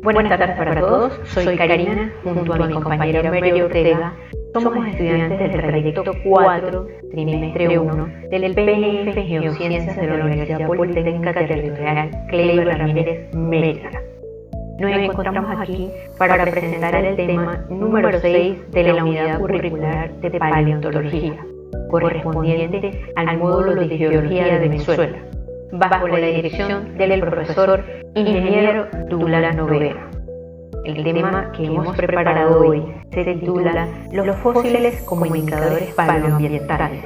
Buenas tardes para todos, soy Karina, junto a mi compañera Mary Ortega. Somos estudiantes del trayecto 4, trimestre 1, del PNF en Geociencias de la Universidad Politécnica Territorial Cleiber Ramírez, Mérida. Nos encontramos aquí para presentar el tema número 6 de la unidad curricular de paleontología, correspondiente al módulo de Geología de Venezuela, bajo la dirección del profesor ingeniero Douglas Noguera. El tema que hemos preparado hoy se titula Los fósiles como indicadores paleoambientales.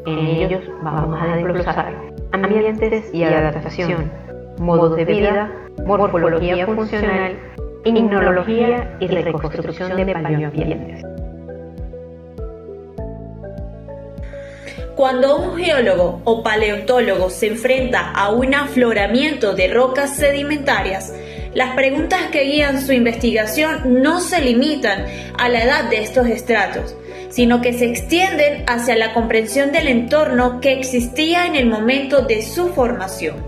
En ellos vamos a desglosar ambientes y adaptación, modos de vida, morfología funcional, ignología y reconstrucción de paleoambientes. Cuando un geólogo o paleontólogo se enfrenta a un afloramiento de rocas sedimentarias, las preguntas que guían su investigación no se limitan a la edad de estos estratos, sino que se extienden hacia la comprensión del entorno que existía en el momento de su formación.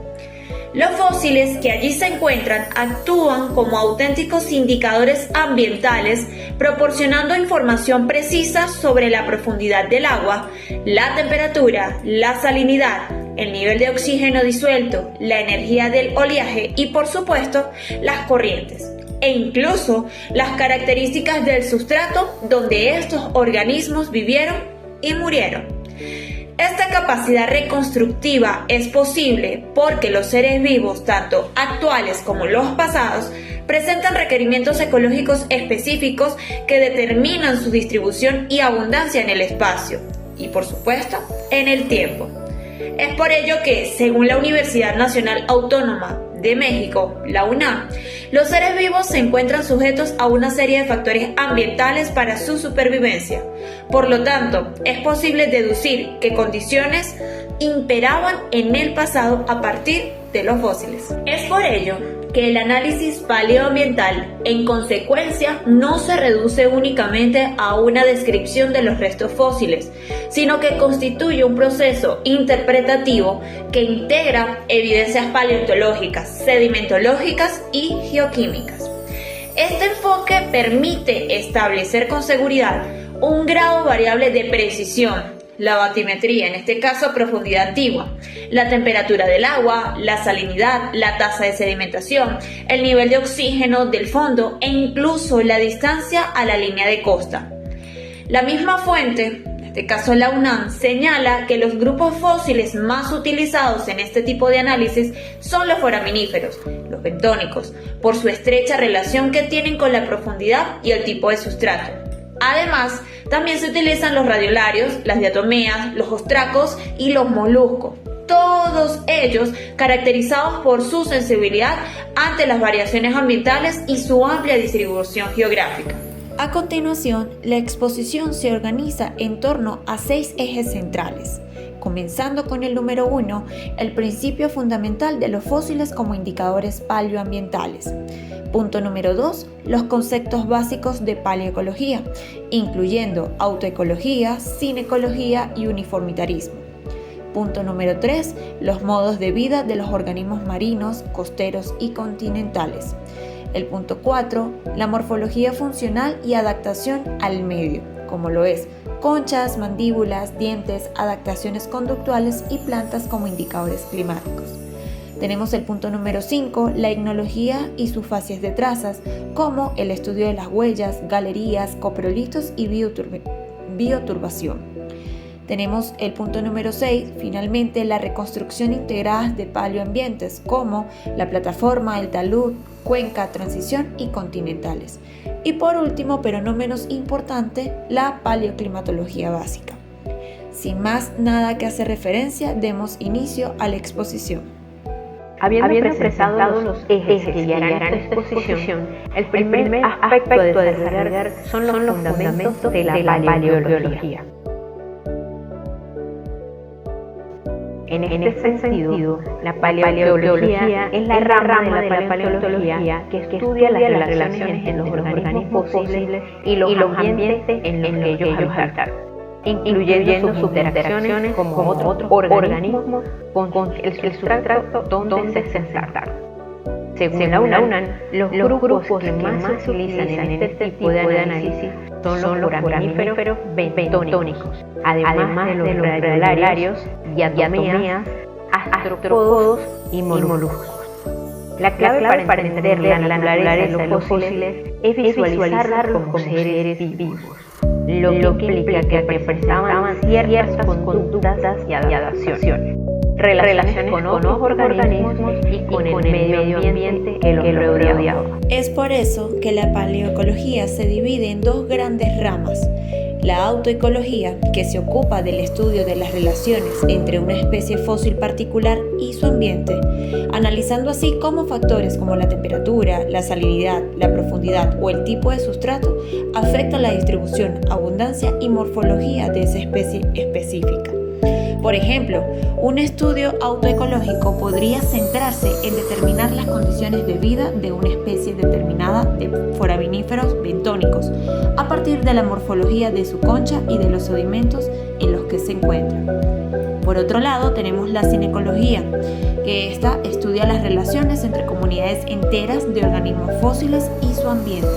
Los fósiles que allí se encuentran actúan como auténticos indicadores ambientales, proporcionando información precisa sobre la profundidad del agua, la temperatura, la salinidad, el nivel de oxígeno disuelto, la energía del oleaje y, por supuesto, las corrientes, e incluso las características del sustrato donde estos organismos vivieron y murieron. Esta capacidad reconstructiva es posible porque los seres vivos, tanto actuales como los pasados, presentan requerimientos ecológicos específicos que determinan su distribución y abundancia en el espacio y, por supuesto, en el tiempo. Es por ello que, según la Universidad Nacional Autónoma de México, la UNAM, los seres vivos se encuentran sujetos a una serie de factores ambientales para su supervivencia. Por lo tanto, es posible deducir qué condiciones imperaban en el pasado a partir de los fósiles. Es por ello que el análisis paleoambiental, en consecuencia, no se reduce únicamente a una descripción de los restos fósiles, sino que constituye un proceso interpretativo que integra evidencias paleontológicas, sedimentológicas y geoquímicas. Este enfoque permite establecer con seguridad un grado variable de precisión, la batimetría, en este caso profundidad antigua, la temperatura del agua, la salinidad, la tasa de sedimentación, el nivel de oxígeno del fondo e incluso la distancia a la línea de costa. La misma fuente, en este caso la UNAM, señala que los grupos fósiles más utilizados en este tipo de análisis son los foraminíferos, los bentónicos, por su estrecha relación que tienen con la profundidad y el tipo de sustrato. Además, también se utilizan los radiolarios, las diatomeas, los ostracos y los moluscos, todos ellos caracterizados por su sensibilidad ante las variaciones ambientales y su amplia distribución geográfica. A continuación, la exposición se organiza en torno a 6 ejes centrales, comenzando con el número 1, el principio fundamental de los fósiles como indicadores paleoambientales. Punto número 2, los conceptos básicos de paleoecología, incluyendo autoecología, cinecología y uniformitarismo. Punto número 3, los modos de vida de los organismos marinos, costeros y continentales. El punto 4, la morfología funcional y adaptación al medio, como lo es conchas, mandíbulas, dientes, adaptaciones conductuales y plantas como indicadores climáticos. Tenemos el punto número 5, la ignología y sus fases de trazas, como el estudio de las huellas, galerías, coprolitos y bioturbación. Tenemos el punto número 6, finalmente, la reconstrucción integrada de paleoambientes, como la plataforma, el talud, cuenca, transición y continentales. Y por último, pero no menos importante, la paleoclimatología básica. Sin más nada que hacer referencia, demos inicio a la exposición. Habiendo presentado los ejes que guiarán esta exposición, el primer aspecto a desarrollar son los fundamentos de la paleontología. En este sentido, la paleontología es la rama de la paleontología que estudia las relaciones entre los organismos fósiles y los ambientes en los que ellos habitan, incluyendo sus interacciones con otros organismos con el sustrato donde se insertaron. Según la UNAM, los grupos que más se utilizan en este tipo de análisis son los foraminíferos bentónicos, además de los radiolarios, diatomeas, artrópodos y moluscos. La clave para entender la naturaleza de los fósiles es visualizarlos como seres vivos, lo que implica que presentaban ciertas conductas y adaptaciones, relaciones con otros organismos y con el medio ambiente que los rodeaba. Es por eso que la paleoecología se divide en dos grandes ramas. La autoecología, que se ocupa del estudio de las relaciones entre una especie fósil particular y su ambiente, analizando así cómo factores como la temperatura, la salinidad, la profundidad o el tipo de sustrato afectan la distribución, abundancia y morfología de esa especie específica. Por ejemplo, un estudio autoecológico podría centrarse en determinar las condiciones de vida de una especie determinada de foraminíferos bentónicos a partir de la morfología de su concha y de los sedimentos en los que se encuentran. Por otro lado, tenemos la cinecología, que esta estudia las relaciones entre comunidades enteras de organismos fósiles y su ambiente,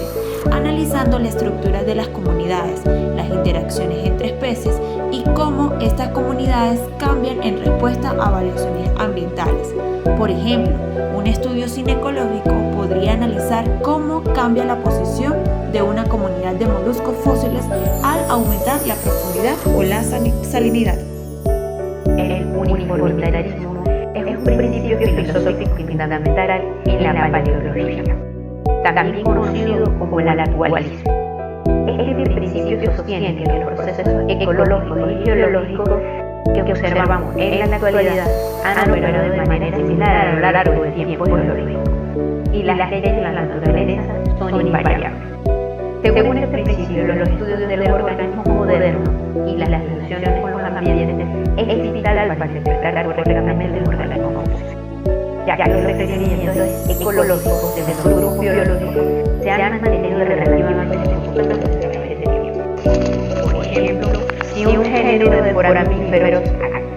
analizando la estructura de las comunidades, las interacciones entre especies y cómo estas comunidades cambian en respuesta a variaciones ambientales. Por ejemplo, un estudio cinecológico podría analizar cómo cambia la posición de una comunidad de moluscos fósiles al aumentar la profundidad o la salinidad. El uniformitarismo es un principio filosófico fundamental en la paleología, también conocido como el naturalismo. Este principio sostiene que los procesos ecológicos y geológicos que observamos en la actualidad han operado de manera similar a lo largo del tiempo geológico, y las leyes de la naturaleza son invariables. Según este principio, los estudios de los organismos modernos y las relaciones con los ambientes es vital para interpretar correctamente los organismos compuestos, ya que los requerimientos ecológicos de los grupos biológicos se han mantenido relativamente constantes a través de tiempo. Por ejemplo, si un género de foraminíferos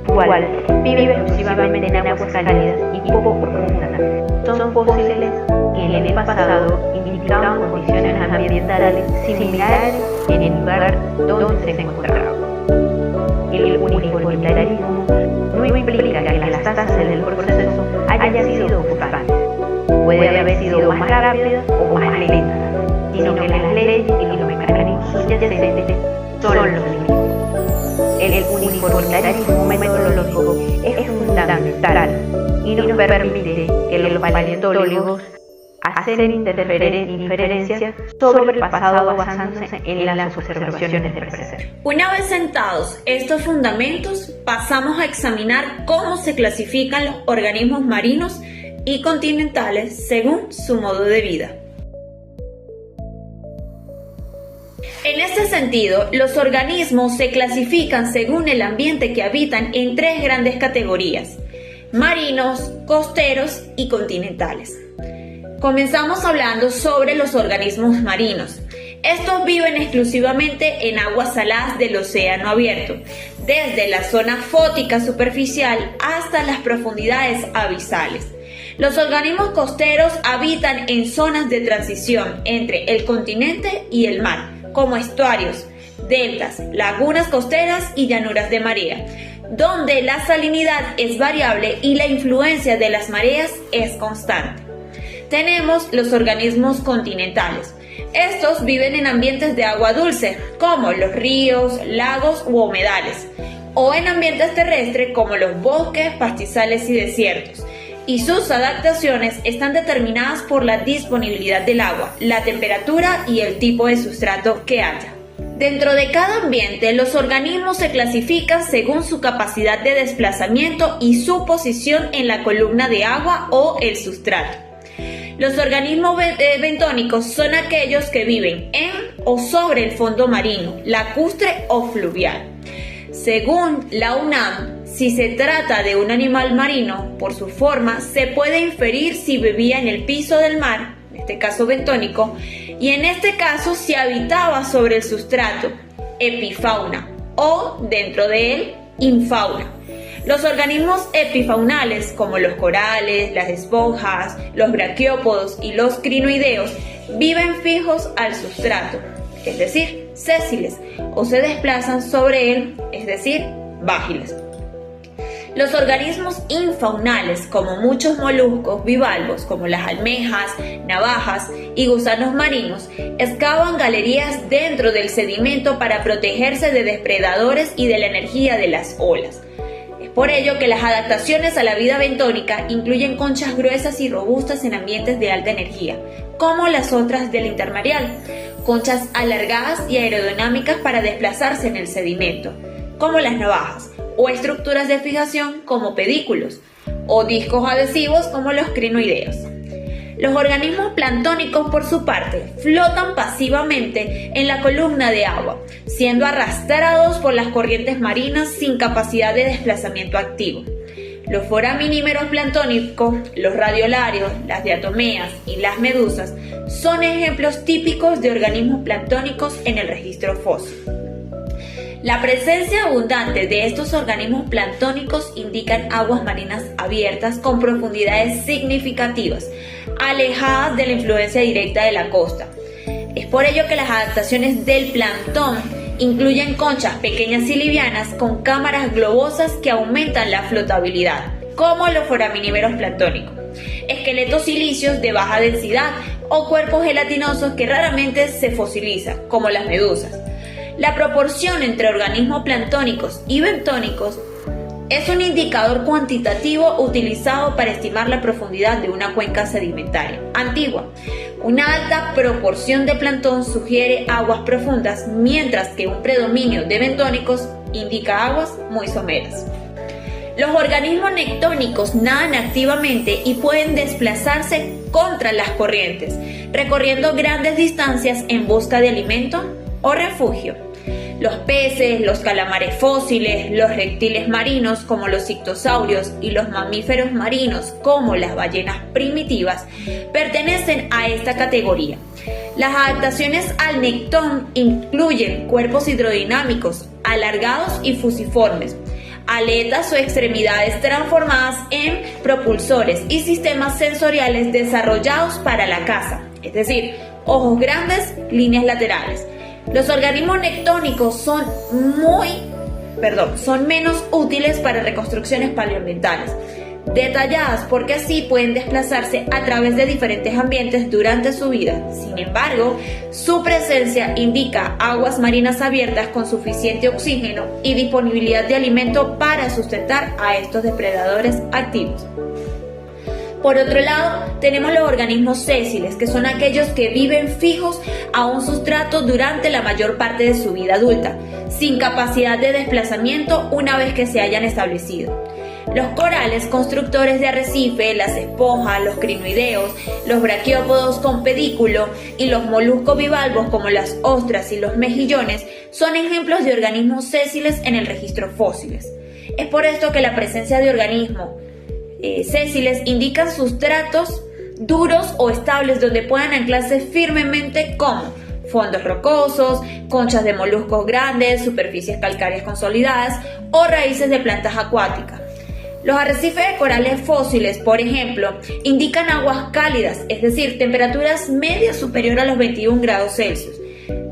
actual vive exclusivamente en aguas cálidas y poco profundas, son fósiles que en el pasado indicaban condiciones ambientales similares en el lugar donde se encontraban. El uniformitarismo no implica que las tasas del proceso hayan sido constantes. Puede haber sido más rápidas o más lentas, sino que las leyes y los mecanismos subyacentes son los mismos. El uniformitarismo metodológico es fundamental y nos permite que los paleontólogos hacer inferencias sobre el pasado basándose en las observaciones del presente. Una vez sentados estos fundamentos, pasamos a examinar cómo se clasifican los organismos marinos y continentales según su modo de vida. En este sentido, los organismos se clasifican según el ambiente que habitan en tres grandes categorías: marinos, costeros y continentales. Comenzamos hablando sobre los organismos marinos. Estos viven exclusivamente en aguas saladas del océano abierto, desde la zona fótica superficial hasta las profundidades abisales. Los organismos costeros habitan en zonas de transición entre el continente y el mar, como estuarios, deltas, lagunas costeras y llanuras de marea, donde la salinidad es variable y la influencia de las mareas es constante. Tenemos los organismos continentales. Estos viven en ambientes de agua dulce, como los ríos, lagos u humedales, o en ambientes terrestres como los bosques, pastizales y desiertos, y sus adaptaciones están determinadas por la disponibilidad del agua, la temperatura y el tipo de sustrato que haya. Dentro de cada ambiente, los organismos se clasifican según su capacidad de desplazamiento y su posición en la columna de agua o el sustrato. Los organismos bentónicos son aquellos que viven en o sobre el fondo marino, lacustre o fluvial. Según la UNAM, si se trata de un animal marino, por su forma, se puede inferir si vivía en el piso del mar, en este caso bentónico, y en este caso si habitaba sobre el sustrato, epifauna, o dentro de él, infauna. Los organismos epifaunales, como los corales, las esponjas, los braquiópodos y los crinoideos, viven fijos al sustrato, es decir, sésiles, o se desplazan sobre él, es decir, vágiles. Los organismos infaunales, como muchos moluscos bivalvos, como las almejas, navajas y gusanos marinos, excavan galerías dentro del sedimento para protegerse de depredadores y de la energía de las olas. Es por ello que las adaptaciones a la vida bentónica incluyen conchas gruesas y robustas en ambientes de alta energía, como las otras del intermareal, conchas alargadas y aerodinámicas para desplazarse en el sedimento, como las navajas, o estructuras de fijación como pedículos, o discos adhesivos como los crinoideos. Los organismos planctónicos, por su parte, flotan pasivamente en la columna de agua, siendo arrastrados por las corrientes marinas sin capacidad de desplazamiento activo. Los foraminímeros planctónicos, los radiolarios, las diatomeas y las medusas son ejemplos típicos de organismos planctónicos en el registro fósil. La presencia abundante de estos organismos planctónicos indican aguas marinas abiertas con profundidades significativas, alejadas de la influencia directa de la costa. Es por ello que las adaptaciones del plancton incluyen conchas pequeñas y livianas con cámaras globosas que aumentan la flotabilidad, como los foraminímeros planctónicos, esqueletos silíceos de baja densidad o cuerpos gelatinosos que raramente se fosilizan, como las medusas. La proporción entre organismos planctónicos y bentónicos es un indicador cuantitativo utilizado para estimar la profundidad de una cuenca sedimentaria antigua. Una alta proporción de plancton sugiere aguas profundas, mientras que un predominio de bentónicos indica aguas muy someras. Los organismos nectónicos nadan activamente y pueden desplazarse contra las corrientes, recorriendo grandes distancias en busca de alimento o refugio. Los peces, los calamares fósiles, los reptiles marinos como los ictosaurios y los mamíferos marinos como las ballenas primitivas pertenecen a esta categoría. Las adaptaciones al nectón incluyen cuerpos hidrodinámicos, alargados y fusiformes, aletas o extremidades transformadas en propulsores y sistemas sensoriales desarrollados para la caza, es decir, ojos grandes, líneas laterales. Los organismos nectónicos son menos útiles para reconstrucciones paleoambientales detalladas porque así pueden desplazarse a través de diferentes ambientes durante su vida. Sin embargo, su presencia indica aguas marinas abiertas con suficiente oxígeno y disponibilidad de alimento para sustentar a estos depredadores activos. Por otro lado, tenemos los organismos sésiles, que son aquellos que viven fijos a un sustrato durante la mayor parte de su vida adulta, sin capacidad de desplazamiento una vez que se hayan establecido. Los corales, constructores de arrecife, las esponjas, los crinoideos, los braquiópodos con pedículo y los moluscos bivalvos como las ostras y los mejillones son ejemplos de organismos sésiles en el registro fósiles. Es por esto que la presencia de organismos sésiles indican sustratos duros o estables donde puedan anclarse firmemente como fondos rocosos, conchas de moluscos grandes, superficies calcáreas consolidadas o raíces de plantas acuáticas. Los arrecifes de corales fósiles, por ejemplo, indican aguas cálidas, es decir, temperaturas medias superiores a los 21 grados Celsius,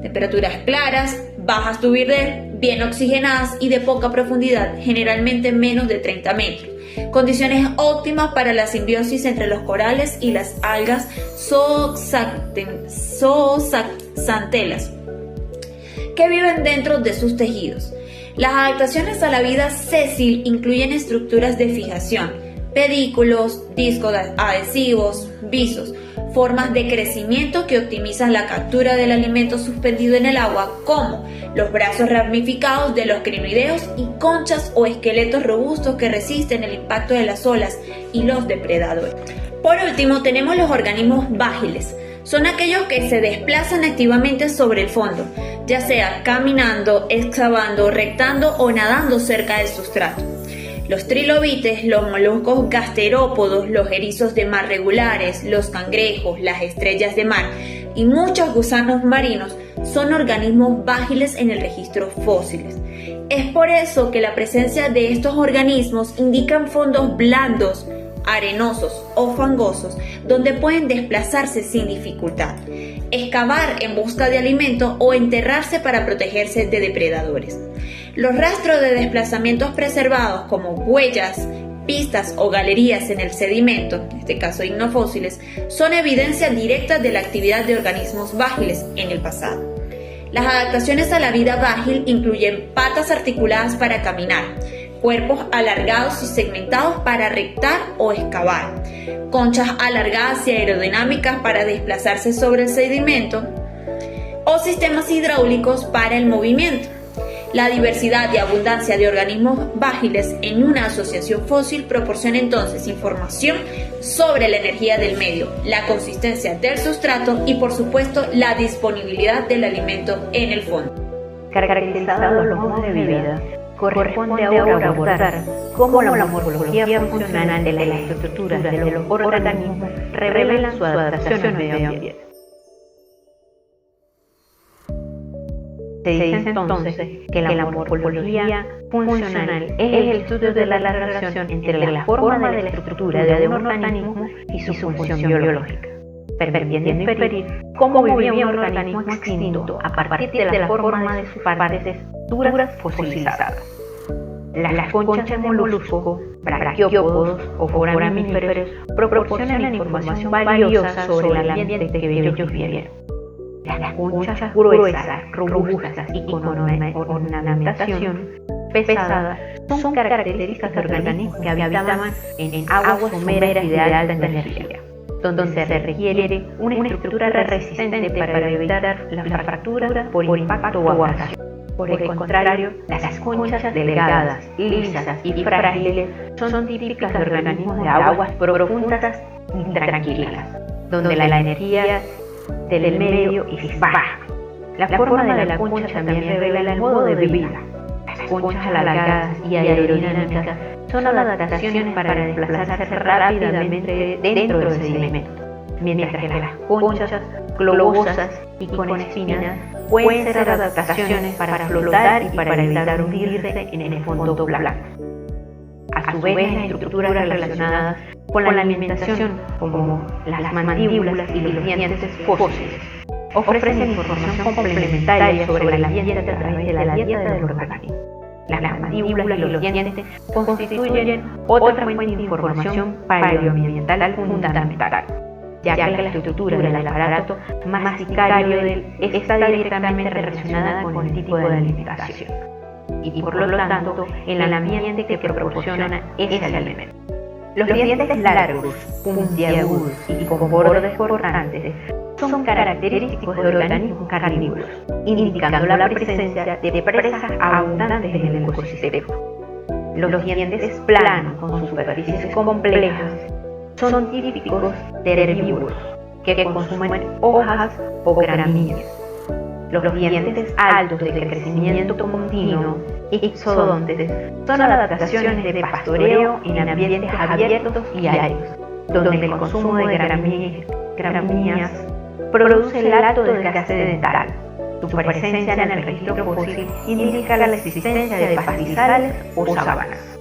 temperaturas claras, bajas turbidez, bien oxigenadas y de poca profundidad, generalmente menos de 30 metros. Condiciones óptimas para la simbiosis entre los corales y las algas zooxantelas que viven dentro de sus tejidos. Las adaptaciones a la vida sésil incluyen estructuras de fijación, pedículos, discos adhesivos, visos, formas de crecimiento que optimizan la captura del alimento suspendido en el agua, como los brazos ramificados de los crinoideos y conchas o esqueletos robustos que resisten el impacto de las olas y los depredadores. Por último, tenemos los organismos vágiles. Son aquellos que se desplazan activamente sobre el fondo, ya sea caminando, excavando, rectando o nadando cerca del sustrato. Los trilobites, los moluscos gasterópodos, los erizos de mar regulares, los cangrejos, las estrellas de mar y muchos gusanos marinos son organismos vágiles en el registro fósiles. Es por eso que la presencia de estos organismos indican fondos blandos, arenosos o fangosos, donde pueden desplazarse sin dificultad, excavar en busca de alimento o enterrarse para protegerse de depredadores. Los rastros de desplazamientos preservados, como huellas, pistas o galerías en el sedimento, en este caso ignofósiles, son evidencia directa de la actividad de organismos vágiles en el pasado. Las adaptaciones a la vida vágil incluyen patas articuladas para caminar, cuerpos alargados y segmentados para rectar o excavar, conchas alargadas y aerodinámicas para desplazarse sobre el sedimento, o sistemas hidráulicos para el movimiento. La diversidad y abundancia de organismos vágiles en una asociación fósil proporciona entonces información sobre la energía del medio, la consistencia del sustrato y, por supuesto, la disponibilidad del alimento en el fondo. Caracterizados los modos de vida, corresponde ahora abordar cómo la morfología funcional de las estructuras de los organismos revelan su adaptación al medio ambiente. Se dice entonces que la morfología funcional es el estudio de la relación entre la forma de la estructura de un organismo y su función biológica, permitiendo inferir cómo vivía un organismo extinto a partir de la forma de sus partes duras fosilizadas. Las conchas de molusco, braquiópodos o foramíferos proporcionan información valiosa sobre el ambiente que ellos vivieron. Las conchas gruesas, robustas y con ornamentación pesada son características de organismos que habitaban en aguas someras y de alta energía, donde se requiere una estructura resistente para evitar la fractura por impacto o abrasión. Por el contrario, las conchas delgadas, lisas y frágiles son típicas de organismos de aguas profundas y tranquilas, donde la energía del medio es baja. La forma de la concha también revela el modo de vida. Las conchas alargadas y aerodinámicas son adaptaciones para desplazarse rápidamente dentro del sedimento, mientras que las conchas globosas y con espinas pueden ser adaptaciones para flotar y para evitar hundirse en el fondo plano. A su vez, las estructuras relacionadas con la alimentación, como las mandíbulas y los dientes fósiles, ofrecen información complementaria sobre el ambiente a través de la dieta del organismo. Las mandíbulas y los dientes constituyen otra fuente de información paleoambiental fundamental, ya que la estructura del aparato masticario está directamente relacionada con el tipo de alimentación y por lo tanto en el ambiente que proporciona ese alimento. Los dientes largos, puntiagudos y con bordes cortantes son característicos de organismos carnívoros, indicando la presencia de presas abundantes en el ecosistema. Los dientes planos con superficies complejas son típicos de herbívoros que consumen hojas o gramíneas. Los dientes altos de crecimiento continuo y exodontes son adaptaciones de pastoreo en ambientes abiertos y áridos, donde el consumo de gramíneas produce el alto desgaste dental. Su presencia en el registro fósil indica la existencia de pastizales o sabanas.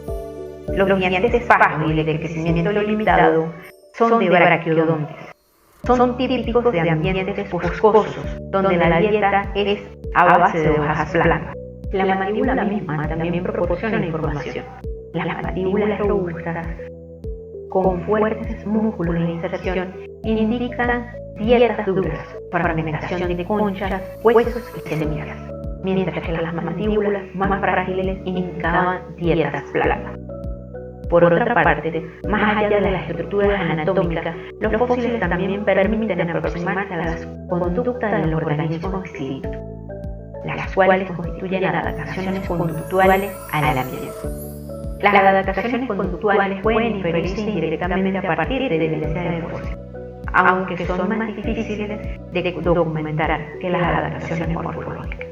Los dientes bajos y de crecimiento limitado son de braquiodontes. Son típicos de ambientes boscosos, donde la dieta es a base de hojas blancas. La mandíbula misma también proporciona información. Las mandíbulas robustas, con fuertes músculos de inserción, indican dietas duras, fragmentación de conchas, huesos y semillas, mientras que las mandíbulas más frágiles indicaban dietas blandas. Por otra parte, más allá de las estructuras anatómicas, los fósiles también permiten aproximarse a las conductas del organismo extinto, las cuales constituyen adaptaciones conductuales al ambiente. Las adaptaciones conductuales pueden inferirse indirectamente a partir de evidencia del fósil, aunque son más difíciles de documentar que las adaptaciones morfológicas.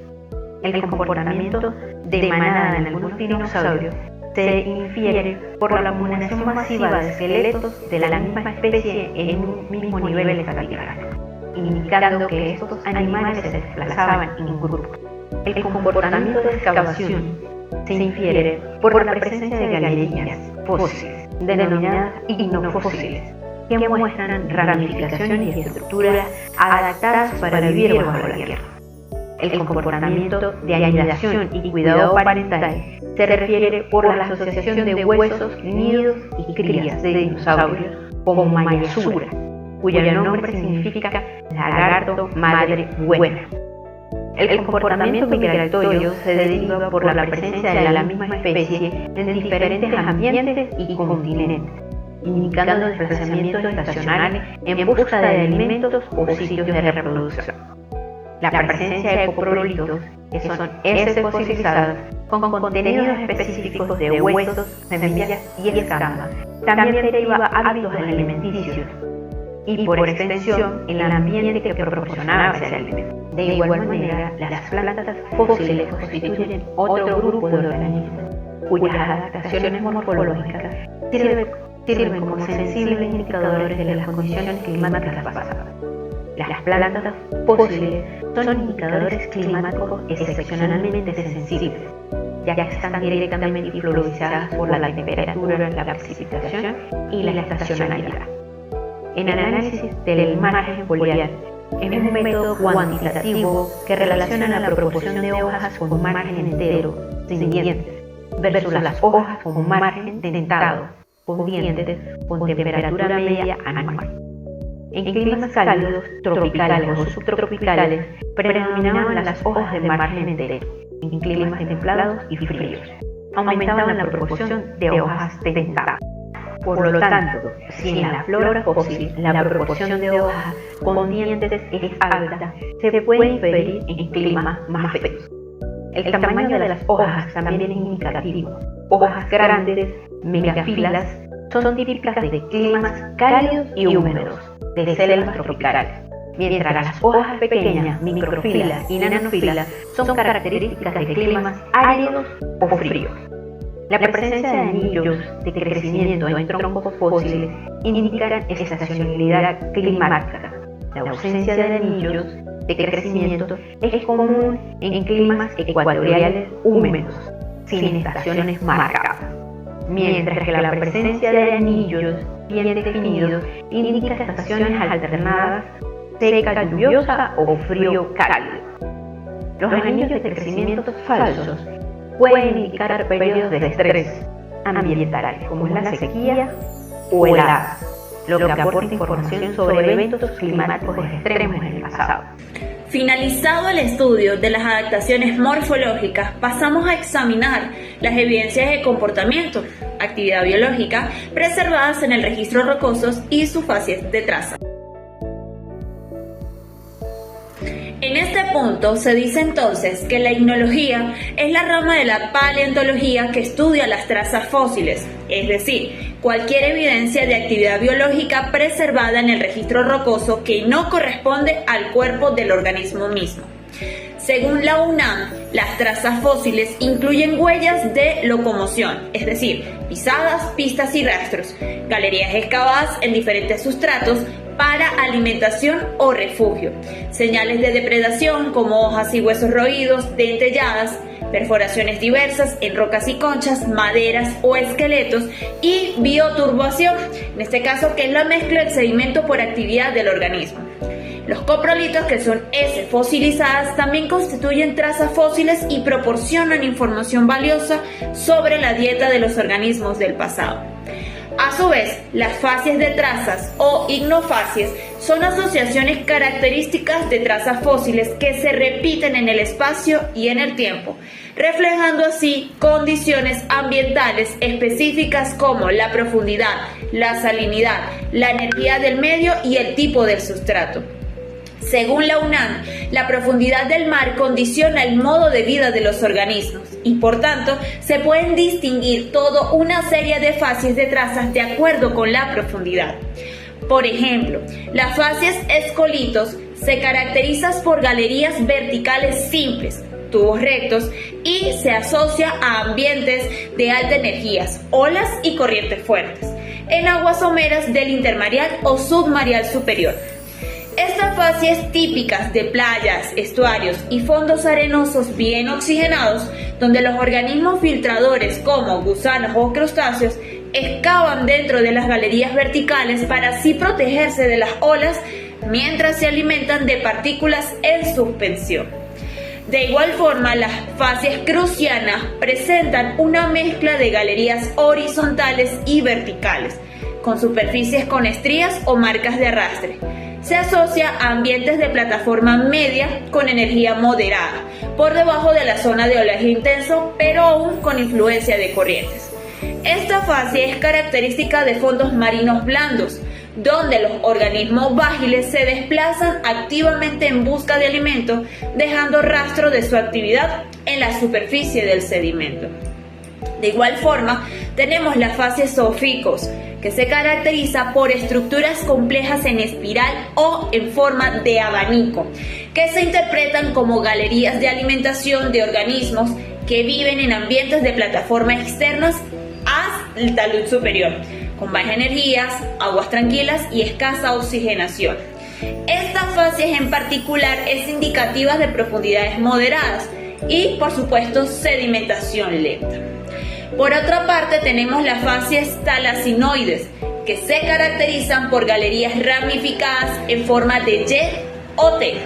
El comportamiento de manada en algunos dinosaurios se infiere por la acumulación masiva de esqueletos de la misma especie en un mismo nivel estratigráfico, indicando que estos animales se desplazaban en grupos. El comportamiento de excavación se infiere por la presencia de galerías fósiles, denominadas ignofósiles, que muestran ramificaciones y estructuras adaptadas para vivir bajo la tierra. El comportamiento de anidación y cuidado parental se refiere por la asociación de huesos, nidos y crías de dinosaurios como Mayasura, cuyo nombre significa lagarto madre buena. El comportamiento migratorio se deriva por la presencia de la misma especie en diferentes ambientes y continentes, indicando desplazamientos estacionales en busca de alimentos o sitios de reproducción. La presencia de coprolitos, que son heces fosilizadas con contenidos específicos de huesos, semillas y escamas, también deriva hábitos alimenticios y, por extensión, el ambiente que proporcionaba ese alimento. De igual manera, las plantas fósiles constituyen otro grupo de organismos cuyas adaptaciones morfológicas sirven como sensibles indicadores de las condiciones climáticas pasadas. Las plantas fósiles son indicadores climáticos excepcionalmente sensibles, ya que están directamente influenciadas por la temperatura, la precipitación y la estacionalidad. En el análisis del margen foliar, es un método cuantitativo que relaciona la proporción de hojas con margen entero, sin dientes, versus las hojas con margen dentado, con dientes, con temperatura media anual. En climas cálidos, tropicales o subtropicales, predominaban las hojas de margen entero. En climas templados y fríos, aumentaban la proporción de hojas dentadas. Por lo tanto, si en la flora fósil la proporción de hojas con dientes es alta, se puede inferir en climas más fríos. El tamaño de las hojas también es indicativo. Hojas grandes, megafilas, son típicas de climas cálidos y húmedos, de selvas tropicales, mientras las hojas pequeñas, microfilas y nanofilas son características de climas áridos o fríos. La presencia de anillos de crecimiento en troncos fósiles indican estacionalidad climática. La ausencia de anillos de crecimiento es común en climas ecuatoriales húmedos, sin estaciones marcadas, mientras que la presencia de anillos bien definidos indica estaciones alternadas, seca lluviosa o frío cálido. Los anillos de crecimiento falsos pueden indicar periodos de estrés ambiental, como es la sequía o el helada, lo que aporta información sobre eventos climáticos extremos en el pasado. Finalizado el estudio de las adaptaciones morfológicas, pasamos a examinar las evidencias de comportamiento, actividad biológica, preservadas en el registro rocosos y sus facies de traza. En este punto se dice entonces que la ignología es la rama de la paleontología que estudia las trazas fósiles, es decir, cualquier evidencia de actividad biológica preservada en el registro rocoso que no corresponde al cuerpo del organismo mismo. Según la UNAM, las trazas fósiles incluyen huellas de locomoción, es decir, pisadas, pistas y rastros, galerías excavadas en diferentes sustratos para alimentación o refugio, señales de depredación como hojas y huesos roídos, dentelladas, perforaciones diversas en rocas y conchas, maderas o esqueletos y bioturbación, en este caso que es la mezcla del sedimento por actividad del organismo. Los coprolitos, que son heces fosilizadas, también constituyen trazas fósiles y proporcionan información valiosa sobre la dieta de los organismos del pasado. A su vez, las facies de trazas o ignofacies son asociaciones características de trazas fósiles que se repiten en el espacio y en el tiempo, reflejando así condiciones ambientales específicas como la profundidad, la salinidad, la energía del medio y el tipo del sustrato. Según la UNAM, la profundidad del mar condiciona el modo de vida de los organismos y, por tanto, se pueden distinguir toda una serie de facies de trazas de acuerdo con la profundidad. Por ejemplo, las facies escolitos se caracterizan por galerías verticales simples, tubos rectos y se asocia a ambientes de alta energía, olas y corrientes fuertes, en aguas someras del intermareal o submareal superior. Esta Estas facies típicas de playas, estuarios y fondos arenosos bien oxigenados, donde los organismos filtradores como gusanos o crustáceos excavan dentro de las galerías verticales para así protegerse de las olas mientras se alimentan de partículas en suspensión. De igual forma, las facies crucianas presentan una mezcla de galerías horizontales y verticales, con superficies con estrías o marcas de arrastre. Se asocia a ambientes de plataforma media con energía moderada, por debajo de la zona de oleaje intenso, pero aún con influencia de corrientes. Esta fase es característica de fondos marinos blandos, donde los organismos vágiles se desplazan activamente en busca de alimento, dejando rastro de su actividad en la superficie del sedimento. De igual forma, tenemos la fase zooficos, que se caracteriza por estructuras complejas en espiral o en forma de abanico, que se interpretan como galerías de alimentación de organismos que viven en ambientes de plataformas externas al talud superior, con bajas energías, aguas tranquilas y escasa oxigenación. Esta fase en particular es indicativa de profundidades moderadas y, por supuesto, sedimentación lenta. Por otra parte, tenemos las fases talacinoides, que se caracterizan por galerías ramificadas en forma de Y o T,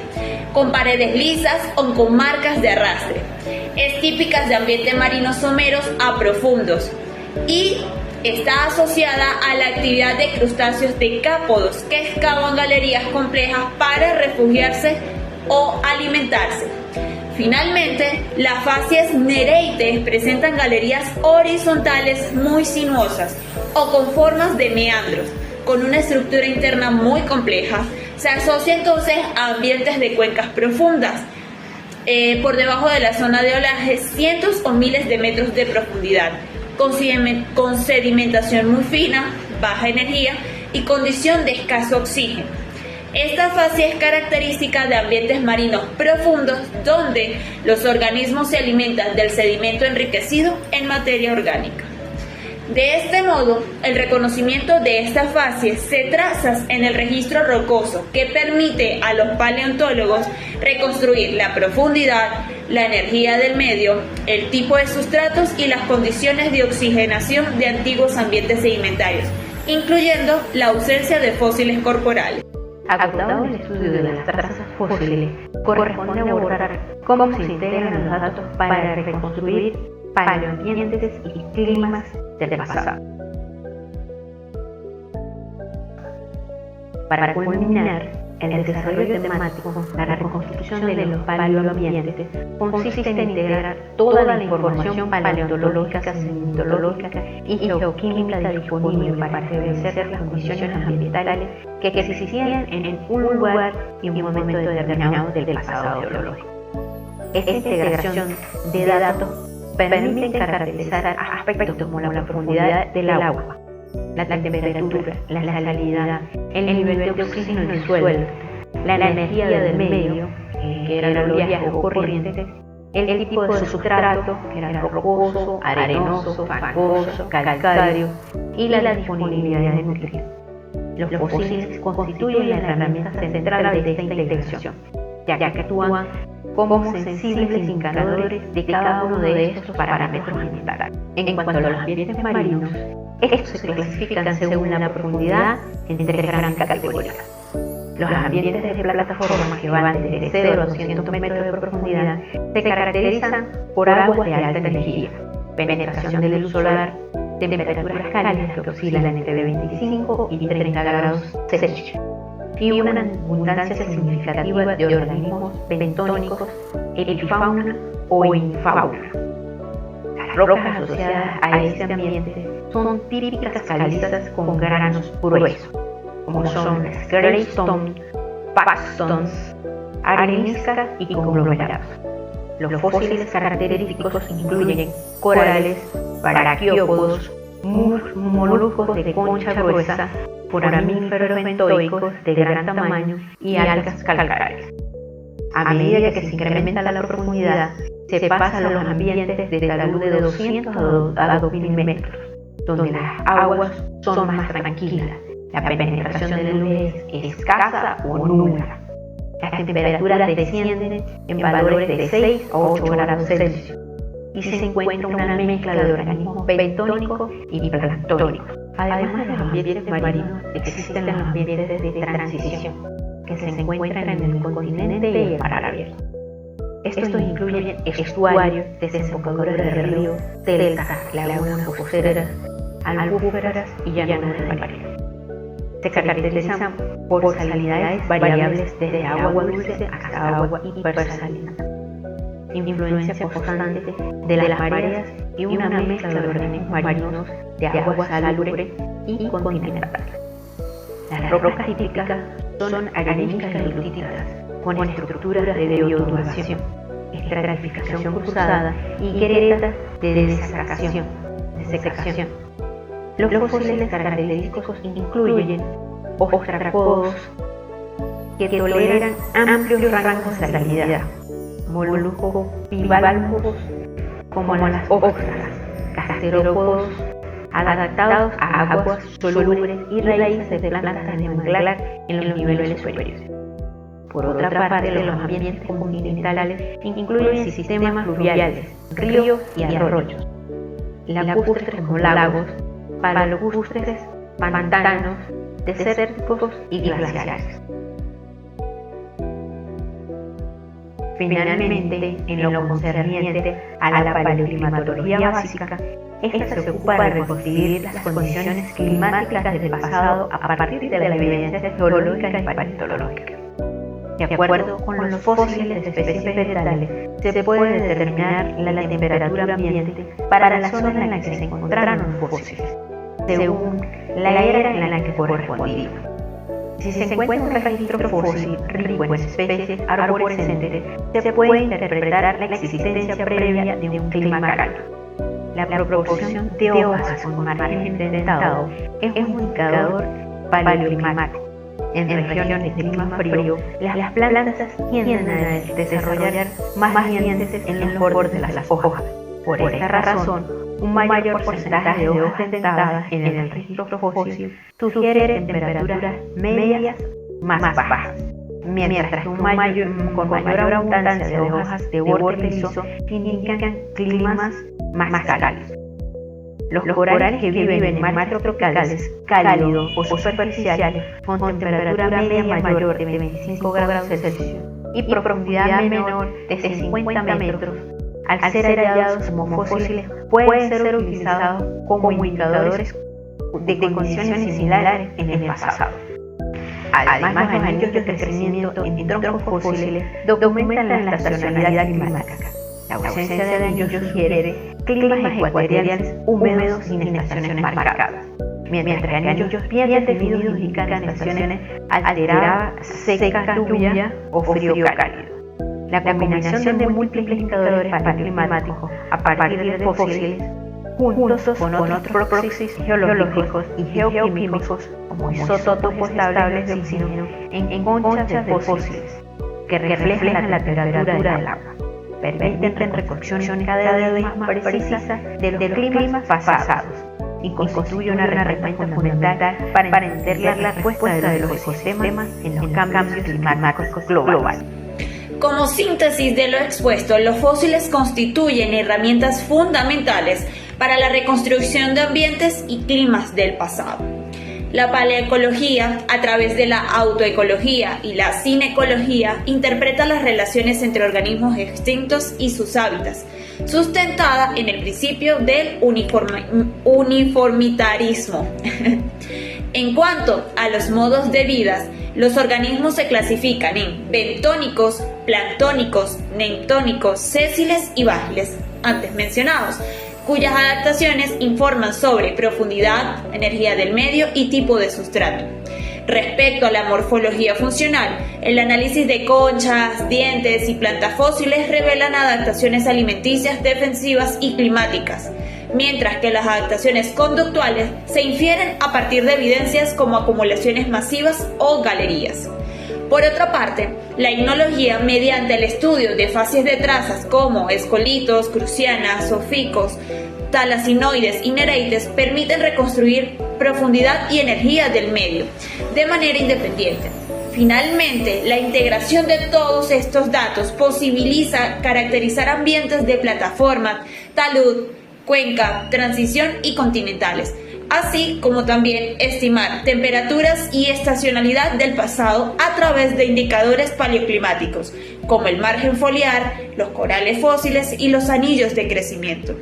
con paredes lisas o con marcas de arrastre. Es típica de ambientes marinos someros a profundos y está asociada a la actividad de crustáceos decápodos que excavan galerías complejas para refugiarse o alimentarse. Finalmente, las facies nereites presentan galerías horizontales muy sinuosas o con formas de meandros, con una estructura interna muy compleja. Se asocia entonces a ambientes de cuencas profundas, por debajo de la zona de oleaje, cientos o miles de metros de profundidad, con sedimentación muy fina, baja energía y condición de escaso oxígeno. Esta fase es característica de ambientes marinos profundos donde los organismos se alimentan del sedimento enriquecido en materia orgánica. De este modo, el reconocimiento de esta fase se traza en el registro rocoso que permite a los paleontólogos reconstruir la profundidad, la energía del medio, el tipo de sustratos y las condiciones de oxigenación de antiguos ambientes sedimentarios, incluyendo la ausencia de fósiles corporales. Acotado el estudio de las trazas fósiles, corresponde abordar cómo se integran los datos para reconstruir paleoambientes y climas del pasado. Para culminar, el desarrollo temático, la reconstrucción de los paleoambientes consiste en integrar toda la información paleontológica, sedimentológica y geoquímica disponible para establecer las condiciones ambientales que existían en un lugar y un momento determinado del pasado geológico. Esta integración de datos permite caracterizar aspectos como la profundidad del agua, la temperatura, la salinidad, el nivel de oxígeno en el suelo, la energía del medio, que era el oleaje o corriente, el tipo de sustrato, que era rocoso, arenoso, fangoso, calcáreo, y la disponibilidad de nutrientes. Los fósiles constituyen la herramienta central de esta integración, ya que actúan como sensibles indicadores de cada uno de estos parámetros ambientales. En cuanto a los ambientes marinos, estos se clasifican según la profundidad en tres grandes categorías. Los ambientes de plataforma, que van desde 0 a 200 metros de profundidad, se caracterizan por aguas de alta energía, penetración de luz solar, temperaturas cálidas que oscilan entre 25 y 30 grados Celsius, y una abundancia significativa de organismos bentónicos, epifauna o infauna. Las rocas asociadas a este ambiente son típicas calizas con granos gruesos, como son las greystones, packstones, areniscas y conglomerados. Los fósiles característicos incluyen corales, braquiópodos, moluscos de concha gruesa, foramíferos bentoicos de gran tamaño y algas calcáreas. A medida que se incrementa la profundidad, se pasa a los ambientes de talud de 200 a 2000 metros, donde las aguas son más tranquilas, la penetración de luz es escasa o nula, Las temperaturas descienden en valores de 6 a 8 grados Celsius y se encuentra una mezcla de organismos bentónicos y planctónicos. Además de los ambientes marinos, existen los ambientes de transición, que se encuentran en el continente y el mar abierto. Estos incluyen estuarios, desembocaduras de ríos, deltas, lagunas costeras, albúferas y llanuras marinas. Se caracterizan por salinidades variables desde agua dulce hasta agua hipersalina, influencia constante de las mareas y una mezcla de organismos marinos de agua salubre y continental. Las rocas típicas son areniscas y lutíticas con estructuras de bioturbación, estratificación cruzada y grietas de desecación. Los fósiles característicos incluyen ostracodos que toleran amplios rangos de salinidad, moluscos bivalvos como las ostras, gasterópodos adaptados a aguas solubles y raíces de plantas de manglar en los niveles superiores. Por otra parte, los ambientes continentales incluyen sistemas fluviales, ríos y arroyos, lacustres como lagos, palacustres, pantanos, desérticos y glaciares. Finalmente, en lo concerniente a la paleoclimatología básica, esta se ocupa de reconstruir las condiciones climáticas del pasado a partir de la evidencia geológica y paleontológica. De acuerdo con los fósiles de especies vegetales, se puede determinar la temperatura ambiente para la zona en la que se encontraron los fósiles, según la era en la que correspondía. Si se encuentra un registro fósil rico en especies arborescentes, se puede interpretar la existencia previa de un clima cálido. La proporción de hojas con margen dentado es un indicador paleoclimático. En regiones de clima frío, las plantas tienden a desarrollar más dientes en los bordes de las hojas. Por esta razón, un mayor porcentaje de hojas dentadas en el registro fósil sugiere temperaturas medias más bajas, mientras que con mayor abundancia de hojas de borde liso indican climas más cálidos. Los corales que viven en mares tropicales, cálidos o superficiales, con temperatura media mayor de 25 grados Celsius y profundidad menor de 50 metros, al ser hallados como fósiles, pueden ser utilizados como indicadores de condiciones similares en el pasado. Además, los anillos de crecimiento en troncos fósiles documentan la estacionalidad climática. La ausencia de anillos sugiere climas ecuatoriales húmedos sin estaciones marcadas, mientras que anillos bien definidos indican estaciones alteradas, seca, lluvia o frío cálido. La combinación de múltiples indicadores paleoclimáticos a partir de fósiles, juntos con otros proxies geológicos y geoquímicos como isótopos estables de oxígeno en conchas de fósiles que reflejan la temperatura del agua, permiten reconstrucciones cada vez más precisas de los climas pasados y constituyen una herramienta fundamental para entender la respuesta de los ecosistemas en los cambios climáticos globales. Como síntesis de lo expuesto, los fósiles constituyen herramientas fundamentales para la reconstrucción de ambientes y climas del pasado. La paleoecología, a través de la autoecología y la cinecología, interpreta las relaciones entre organismos extintos y sus hábitats, sustentada en el principio del uniformitarismo. En cuanto a los modos de vida, los organismos se clasifican en bentónicos, planctónicos, nectónicos, sésiles y básiles, antes mencionados, cuyas adaptaciones informan sobre profundidad, energía del medio y tipo de sustrato. Respecto a la morfología funcional, el análisis de conchas, dientes y plantas fósiles revelan adaptaciones alimenticias, defensivas y climáticas, mientras que las adaptaciones conductuales se infieren a partir de evidencias como acumulaciones masivas o galerías. Por otra parte, la icnología, mediante el estudio de facies de trazas como escolitos, crucianas, zoficos, talasinoides y nereides, permiten reconstruir profundidad y energía del medio de manera independiente. Finalmente, la integración de todos estos datos posibilita caracterizar ambientes de plataforma, talud, cuenca, transición y continentales, así como también estimar temperaturas y estacionalidad del pasado a través de indicadores paleoclimáticos, como el margen foliar, los corales fósiles y los anillos de crecimiento.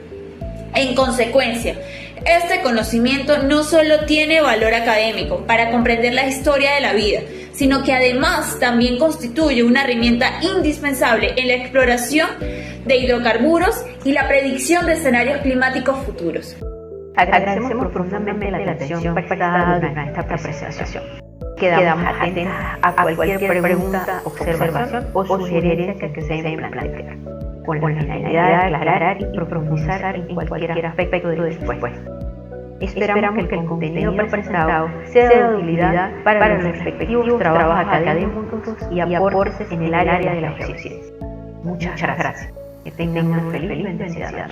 En consecuencia, este conocimiento no solo tiene valor académico para comprender la historia de la vida, sino que además también constituye una herramienta indispensable en la exploración de hidrocarburos y la predicción de escenarios climáticos futuros. Agradecemos profundamente la atención prestada durante esta presentación. Quedamos atentos a cualquier pregunta, observación o sugerencia que se me plantee, con la finalidad de aclarar y profundizar en cualquier aspecto del expuesto. Esperamos que el contenido presentado sea de utilidad para los respectivos trabajos académicos y aportes en el área de la ciencia. Muchas gracias. Que tengan una feliz bendecida.